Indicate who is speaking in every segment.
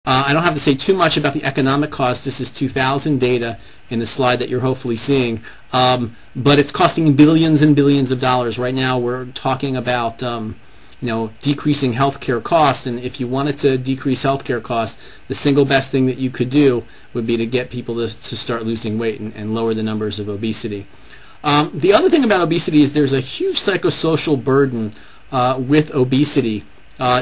Speaker 1: I don't have to say too much about the economic cost. This is 2000 data in the slide that you're hopefully seeing. But it's costing billions and billions of dollars. Right now we're talking about decreasing healthcare costs, and if you wanted to decrease healthcare costs, the single best thing that you could do would be to get people to start losing weight and lower the numbers of obesity. The other thing about obesity is there's a huge psychosocial burden with obesity.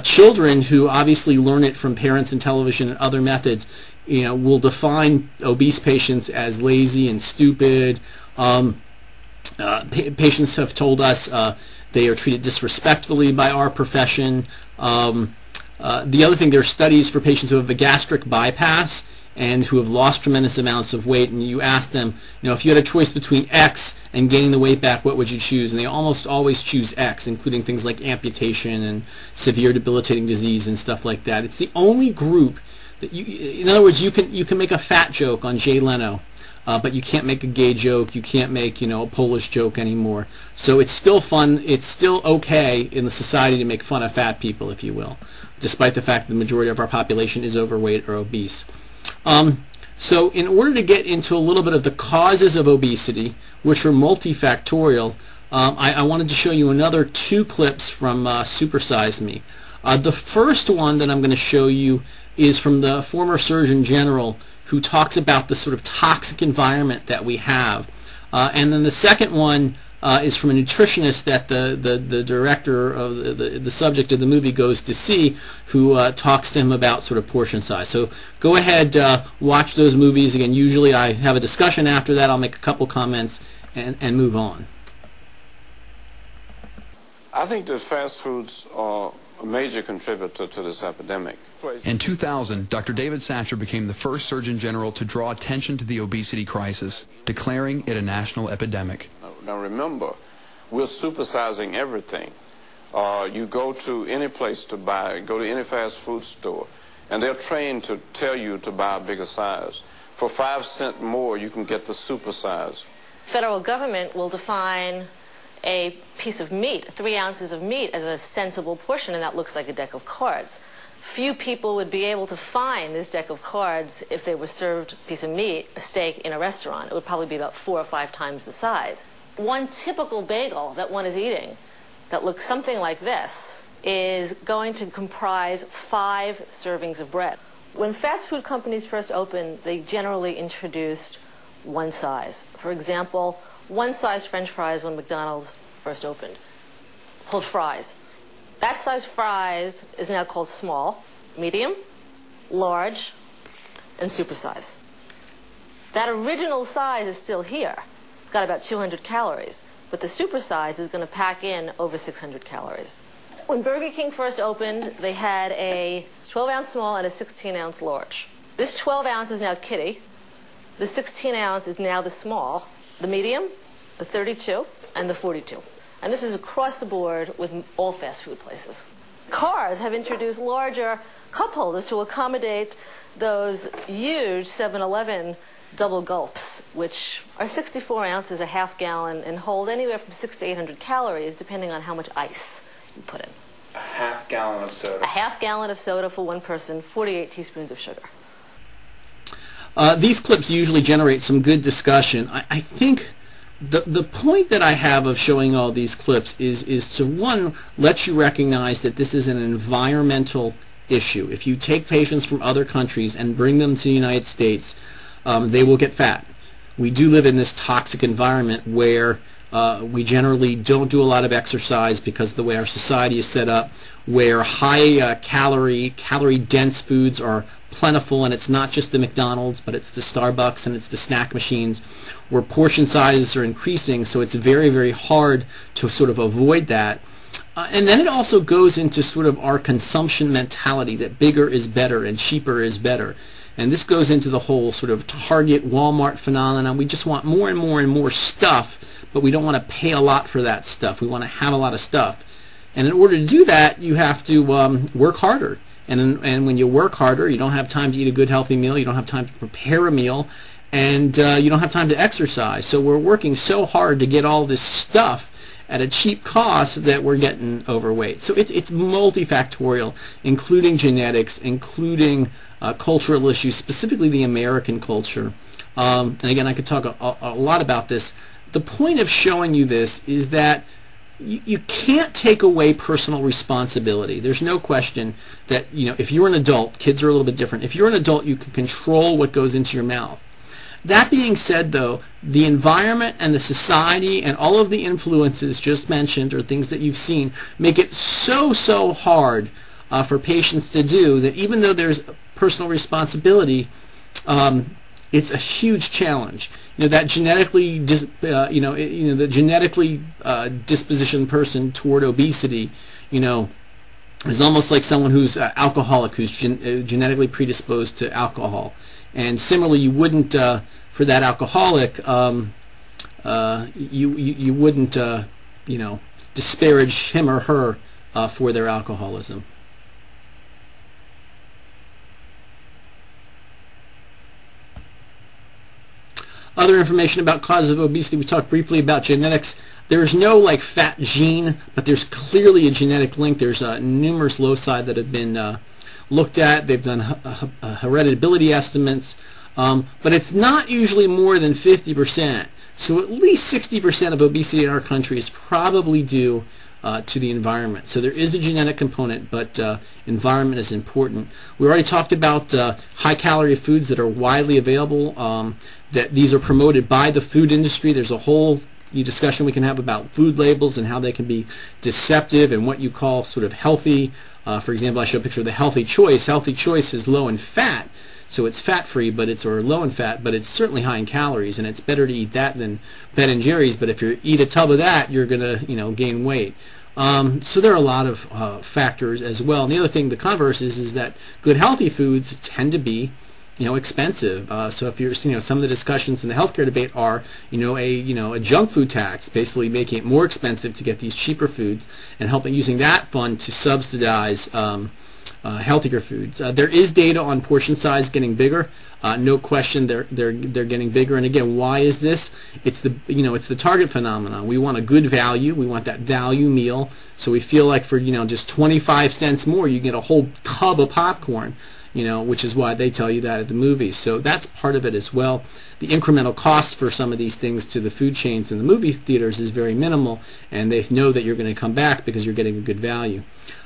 Speaker 1: Children who obviously learn it from parents and television and other methods, will define obese patients as lazy and stupid. Patients have told us they are treated disrespectfully by our profession. The other thing, there are studies for patients who have a gastric bypass and who have lost tremendous amounts of weight, and you ask them, if you had a choice between X and gaining the weight back, what would you choose? And they almost always choose X, including things like amputation and severe debilitating disease and stuff like that. It's the only group that in other words, you can make a fat joke on Jay Leno, but you can't make a gay joke, you can't make a Polish joke anymore. So it's still fun, it's still okay in the society to make fun of fat people, if you will, despite the fact that the majority of our population is overweight or obese. So in order to get into a little bit of the causes of obesity, which are multifactorial, I wanted to show you another 2 clips from Super Size Me. The first one that I'm going to show you is from the former Surgeon General, who talks about the sort of toxic environment that we have. And then the second one is from a nutritionist that the director of the subject of the movie goes to see, who talks to him about sort of portion size. So go ahead, watch those movies. Again, usually I have a discussion after that. I'll make a couple comments and move on.
Speaker 2: I think that fast foods are a major contributor to this epidemic.
Speaker 3: In 2000, Dr. David Satcher became the first Surgeon General to draw attention to the obesity crisis, declaring it a national epidemic.
Speaker 2: Now remember, we're supersizing everything. You go to any place to buy, go to any fast food store, and they're trained to tell you to buy a bigger size. For 5 cents more, you can get the super size.
Speaker 4: Federal government will define a piece of meat, 3 ounces of meat, as a sensible portion, and that looks like a deck of cards. Few people would be able to find this deck of cards if they were served a piece of meat, a steak, in a restaurant. It would probably be about 4 or 5 times the size. One typical bagel that one is eating that looks something like this is going to comprise 5 servings of bread. When fast food companies first opened, they generally introduced one size. For example, one size French fries when McDonald's first opened, called fries. That size fries is now called small, medium, large, and supersize. That original size is still here. It's got about 200 calories, but the supersize is going to pack in over 600 calories. When Burger King first opened, they had a 12-ounce small and a 16-ounce large. This 12 ounce is now kitty. The 16 ounce is now the small, the medium, the 32, and the 42. And this is across the board with all fast food places. Cars have introduced larger cup holders to accommodate those huge 7-Eleven double gulps, which are 64 ounces, a half gallon, and hold anywhere from 600 to 800 calories, depending on how much ice you put in.
Speaker 5: A half gallon of soda.
Speaker 4: A half gallon of soda for one person, 48 teaspoons of sugar.
Speaker 1: These clips usually generate some good discussion. I think the point that I have of showing all these clips is to, one, let you recognize that this is an environmental issue. If you take patients from other countries and bring them to the United States, they will get fat. We do live in this toxic environment where we generally don't do a lot of exercise because of the way our society is set up, where high calorie dense foods are plentiful, and it's not just the McDonald's, but it's the Starbucks and it's the snack machines, where portion sizes are increasing, so it's very, very hard to sort of avoid that. And then it also goes into sort of our consumption mentality that bigger is better and cheaper is better. And this goes into the whole sort of Target, Walmart phenomenon. We just want more and more and more stuff, but we don't want to pay a lot for that stuff. We want to have a lot of stuff. And in order to do that, you have to work harder. And when you work harder, you don't have time to eat a good, healthy meal. You don't have time to prepare a meal. And you don't have time to exercise. So we're working so hard to get all this stuff at a cheap cost that we're getting overweight. So it's multifactorial, including genetics, including cultural issues, specifically the American culture. And again, I could talk a lot about this. The point of showing you this is that you can't take away personal responsibility. There's no question that, if you're an adult, kids are a little bit different. If you're an adult, you can control what goes into your mouth. That being said, though, the environment and the society and all of the influences just mentioned, or things that you've seen, make it so hard for patients to do that even though there's personal responsibility, it's a huge challenge. That genetically, the genetically dispositioned person toward obesity, is almost like someone who's alcoholic, who's genetically predisposed to alcohol. And similarly, you wouldn't, for that alcoholic, you wouldn't, disparage him or her for their alcoholism. Other information about causes of obesity. We talked briefly about genetics. There's no fat gene, but there's clearly a genetic link. There's numerous loci that have been looked at. They've done hereditability estimates, but it's not usually more than 50%. So at least 60% of obesity in our country is probably due to the environment. So there is a genetic component, but environment is important. We already talked about high-calorie foods that are widely available, that these are promoted by the food industry. There's a whole discussion we can have about food labels and how they can be deceptive and what you call sort of healthy. For example, I show a picture of the healthy choice. Healthy choice is low in fat, so it's fat-free, or low in fat, but it's certainly high in calories, and it's better to eat that than Ben & Jerry's. But if you eat a tub of that, you're going to gain weight. So there are a lot of factors as well. And the other thing, the converse is that good healthy foods tend to be expensive. So if you're, some of the discussions in the healthcare debate are, a junk food tax, basically making it more expensive to get these cheaper foods and using that fund to subsidize healthier foods. There is data on portion size getting bigger. No question, they're getting bigger. And again, why is this? It's the target phenomenon. We want a good value. We want that value meal. So we feel like for just 25 cents more, you get a whole tub of popcorn. Which is why they tell you that at the movies. So that's part of it as well. The incremental cost for some of these things to the food chains and the movie theaters is very minimal, and they know that you're going to come back because you're getting a good value.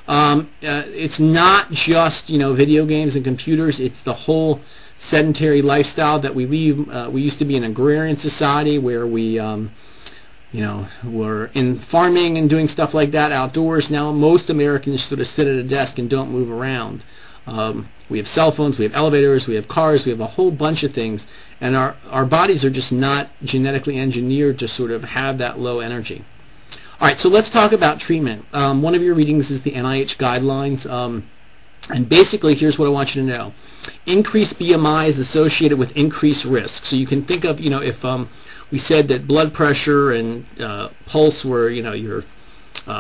Speaker 1: It's not just video games and computers. It's the whole sedentary lifestyle that we lead. We used to be an agrarian society where we we're in farming and doing stuff like that outdoors. Now most Americans sort of sit at a desk and don't move around. We have cell phones, we have elevators, we have cars, we have a whole bunch of things, and our bodies are just not genetically engineered to sort of have that low energy. All right, so let's talk about treatment. One of your readings is the NIH guidelines, and basically here's what I want you to know. Increased BMI is associated with increased risk. So you can think of, if we said that blood pressure and pulse were, your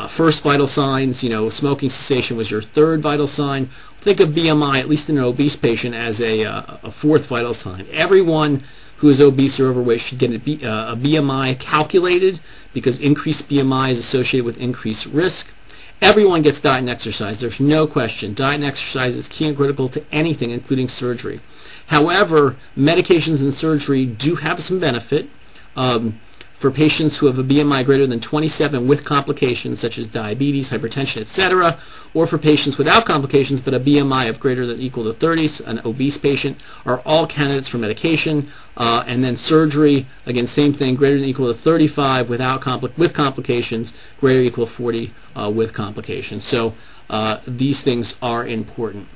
Speaker 1: first vital signs, smoking cessation was your third vital sign. Think of BMI, at least in an obese patient, as a fourth vital sign. Everyone who is obese or overweight should get a BMI calculated because increased BMI is associated with increased risk. Everyone gets diet and exercise. There's no question. Diet and exercise is key and critical to anything, including surgery. However, medications and surgery do have some benefit. For patients who have a BMI greater than 27 with complications such as diabetes, hypertension, etc., or for patients without complications but a BMI of greater than or equal to 30, an obese patient, are all candidates for medication. And then surgery, again, same thing, greater than or equal to 35 with complications, greater than or equal to 40 with complications. So these things are important.